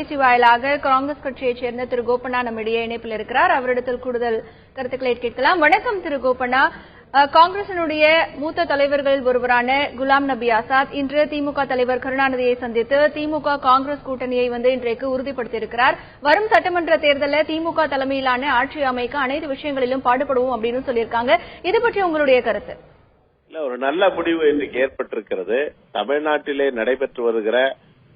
தொலைபேசி வாயிலாக காங்கிரஸ் கட்சியைச் சேர்ந்த திரு கோபண்ணா நம்மிடையே இணைப்பில் இருக்கிறார். அவரிடத்தில் கூடுதல் கருத்துக்களை கேட்கலாம். வணக்கம் திரு கோபண்ணா. காங்கிரசினுடைய மூத்த தலைவர்களில் ஒருவரான குலாம் நபி ஆசாத் இன்று திமுக தலைவர் கருணாநிதியை சந்தித்து திமுக காங்கிரஸ் கூட்டணியை இன்றைக்கு உறுதிப்படுத்தியிருக்கிறார். வரும் சட்டமன்ற தேர்தலில் திமுக தலைமையிலான ஆட்சி அமைக்க அனைத்து விஷயங்களிலும் பாடுபடுவோம் அப்படின்னு சொல்லியிருக்காங்க. இது பற்றி உங்களுடைய கருத்து? ஒரு நல்ல முடிவு இன்றைக்கு ஏற்பட்டிருக்கிறது. தமிழ்நாட்டிலே நடைபெற்று வருகிற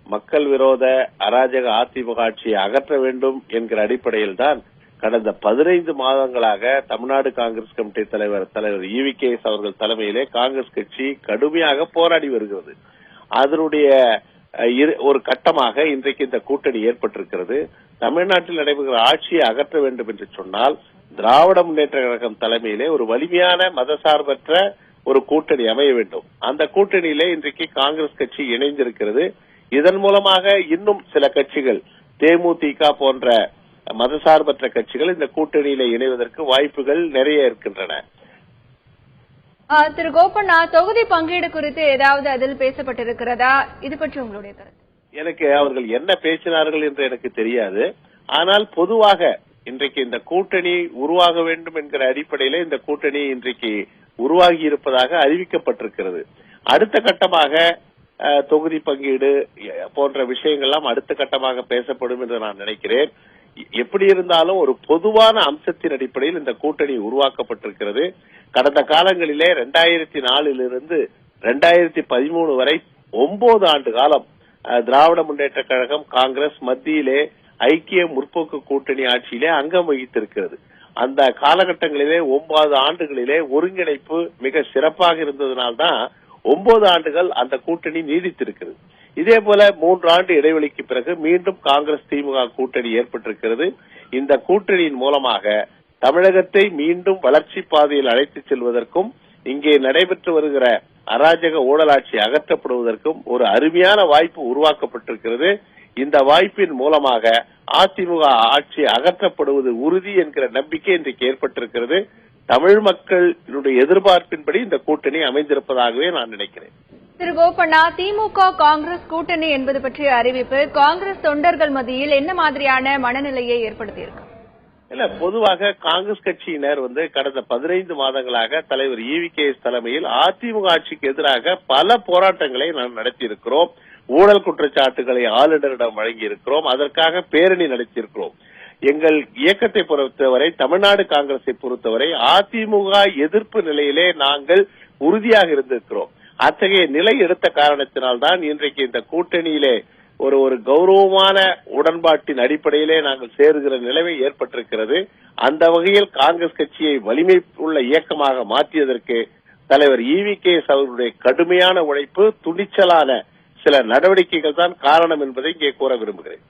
மக்கள் விரோத அராஜக அதிமுக ஆட்சியை அகற்ற வேண்டும் என்கிற அடிப்படையில் தான் கடந்த 15 மாதங்களாக தமிழ்நாடு காங்கிரஸ் கமிட்டி தலைவர் EVKS அவர்கள் தலைமையிலே காங்கிரஸ் கட்சி கடுமையாக போராடி வருகிறது. அதனுடைய ஒரு கட்டமாக இன்றைக்கு இந்த கூட்டணி ஏற்பட்டிருக்கிறது. தமிழ்நாட்டில் நடைபெறுகிற ஆட்சியை அகற்ற வேண்டும் என்று சொன்னால் திராவிட முன்னேற்ற கழகம் தலைமையிலே ஒரு வலிமையான மதசார்பற்ற ஒரு கூட்டணி அமைய வேண்டும். அந்த கூட்டணியிலே இன்றைக்கு காங்கிரஸ் கட்சி இணைந்திருக்கிறது. இதன் மூலமாக இன்னும் சில கட்சிகள் தேமுதிக போன்ற மதசார்பற்ற கட்சிகள் இந்த கூட்டணியில இணைவதற்கு வாய்ப்புகள் நிறைய இருக்கின்றன. திரு கோபண்ணா, தொகுதி பங்கீடு குறித்து ஏதாவது அதில் பேசப்பட்டிருக்கிறதா? இது பற்றி உங்களுடைய கருத்து? எனக்கு அவர்கள் என்ன பேசினார்கள் என்று எனக்கு தெரியாது. ஆனால் பொதுவாக இன்றைக்கு இந்த கூட்டணி உருவாக வேண்டும் என்கிற அடிப்படையில இந்த கூட்டணி இன்றைக்கு உருவாகி இருப்பதாக அறிவிக்கப்பட்டிருக்கிறது. அடுத்த கட்டமாக தொகுதி பங்கீடு போன்ற விஷயங்கள்லாம் அடுத்த கட்டமாக பேசப்படும் என்று நான் நினைக்கிறேன். எப்படி இருந்தாலும் ஒரு பொதுவான அம்சத்தின் அடிப்படையில் இந்த கூட்டணி உருவாக்கப்பட்டிருக்கிறது. கடந்த காலங்களிலே 2004 2013 வரை 9 ஆண்டு காலம் திராவிட முன்னேற்ற கழகம் காங்கிரஸ் மத்தியிலே ஐக்கிய முற்போக்கு கூட்டணி ஆட்சியிலே அங்கம் வகித்திருக்கிறது. அந்த காலகட்டங்களிலே 9 ஆண்டுகளிலே ஒருங்கிணைப்பு மிக சிறப்பாக இருந்ததனால்தான் 9 ஆண்டுகள் அந்த கூட்டணி நீடித்திருக்கிறது. இதே போல 3 ஆண்டு இடைவெளிக்கு பிறகு மீண்டும் காங்கிரஸ் திமுக கூட்டணி ஏற்பட்டிருக்கிறது. இந்த கூட்டணியின் மூலமாக தமிழகத்தை மீண்டும் வளர்ச்சி பாதையில் அழைத்துச் செல்வதற்கும் இங்கே நடைபெற்று வருகிற அராஜக ஊழலாட்சி அகற்றப்படுவதற்கும் ஒரு அருமையான வாய்ப்பு உருவாக்கப்பட்டிருக்கிறது. இந்த வாய்ப்பின் மூலமாக அதிமுக ஆட்சி அகற்றப்படுவது உறுதி என்கிற நம்பிக்கை இன்றைக்கு ஏற்பட்டிருக்கிறது. தமிழ் மக்களுடைய எதிர்பார்ப்பின்படி இந்த கூட்டணி அமைந்திருப்பதாகவே நான் நினைக்கிறேன். திரு கோபண்ணா, திமுக காங்கிரஸ் கூட்டணி என்பது பற்றிய அறிவிப்பு காங்கிரஸ் தொண்டர்கள் மத்தியில் என்ன மாதிரியான மனநிலையை ஏற்படுத்தியிருக்கு? இல்ல, பொதுவாக காங்கிரஸ் கட்சியினர் கடந்த 15 மாதங்களாக தலைவர் EVKS தலைமையில் அதிமுக ஆட்சிக்கு எதிராக பல போராட்டங்களை நாம் நடத்தியிருக்கிறோம். ஊழல் குற்றச்சாட்டுகளை ஆளுநரிடம் வழங்கி இருக்கிறோம். அதற்காக பேரணி நடத்தியிருக்கிறோம். எங்கள் இயக்கத்தை பொறுத்தவரை, தமிழ்நாடு காங்கிரஸை பொறுத்தவரை அதிமுக எதிர்ப்பு நிலையிலே நாங்கள் உறுதியாக இருந்திருக்கிறோம். அத்தகைய நிலை எடுத்த காரணத்தினால்தான் இன்றைக்கு இந்த கூட்டணியிலே ஒரு கௌரவமான உடன்பாட்டின் அடிப்படையிலே நாங்கள் சேருகிற நிலைமை ஏற்பட்டிருக்கிறது. அந்த வகையில் காங்கிரஸ் கட்சியை வலிமை உள்ள இயக்கமாக மாற்றியதற்கு தலைவர் EVKS அவர்களுடைய கடுமையான உழைப்பு, துணிச்சலான சில நடவடிக்கைகள் தான் காரணம் என்பதை இங்கே கூற விரும்புகிறேன்.